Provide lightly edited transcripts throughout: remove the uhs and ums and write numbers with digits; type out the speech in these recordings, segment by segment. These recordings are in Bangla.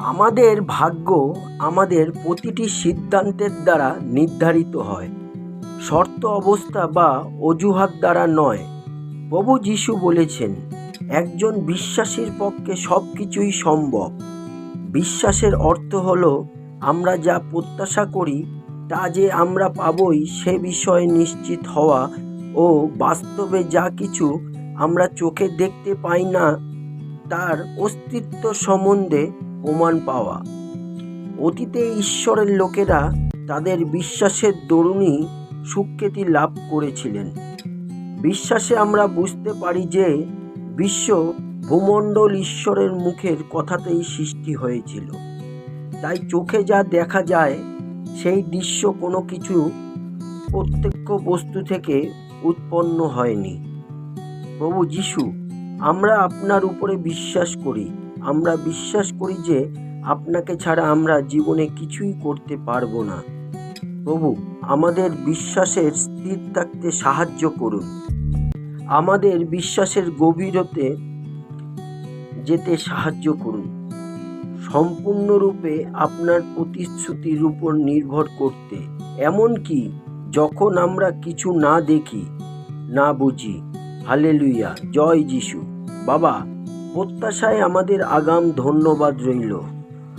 আমাদের ভাগ্য আমাদের প্রতিটি সিদ্ধান্তের দ্বারা নির্ধারিত হয়, শর্ত অবস্থা বা অজুহাত দ্বারা নয়। প্রভু যীশু বলেছেন, একজন বিশ্বাসীর পক্ষে সব কিছুই সম্ভব। বিশ্বাসের অর্থ হলো আমরা যা প্রত্যাশা করি তা যে আমরা পাবই সে বিষয়ে নিশ্চিত হওয়া ও বাস্তবে যা কিছু আমরা চোখে দেখতে পাই না তার অস্তিত্ব সম্বন্ধে প্রমাণ পাওয়া। অতীতে ঈশ্বরের লোকেরা তাদের বিশ্বাসের দরুনই সুখ্যাতি লাভ করেছিলেন। বিশ্বাসে আমরা বুঝতে পারি যে বিশ্ব ভূমণ্ডল ঈশ্বরের মুখের কথাতেই সৃষ্টি হয়েছিল। তাই চোখে যা দেখা যায় সেই দৃশ্য কোনো কিছু প্রত্যক্ষ বস্তু থেকে উৎপন্ন হয়নি। প্রভু যীশু, আমরা আপনার উপরে বিশ্বাস করি। আমরা বিশ্বাস করি যে আপনাকে ছাড়া আমরা জীবনে কিছুই করতে পারবো না। প্রভু, আমাদের বিশ্বাসের স্থির থাকতে সাহায্য করুন। আমাদের বিশ্বাসের গভীরতে যেতে সাহায্য করুন, সম্পূর্ণরূপে আপনার প্রতিশ্রুতির উপর নির্ভর করতে, এমনকি যখন আমরা কিছু না দেখি, না বুঝি। হালেলুয়া, জয় যিশু। বাবা, প্রত্যাশায় আমাদের আগাম ধন্যবাদ রইল।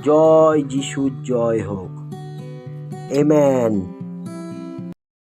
জয় যিশু, জয় হোক। আমেন।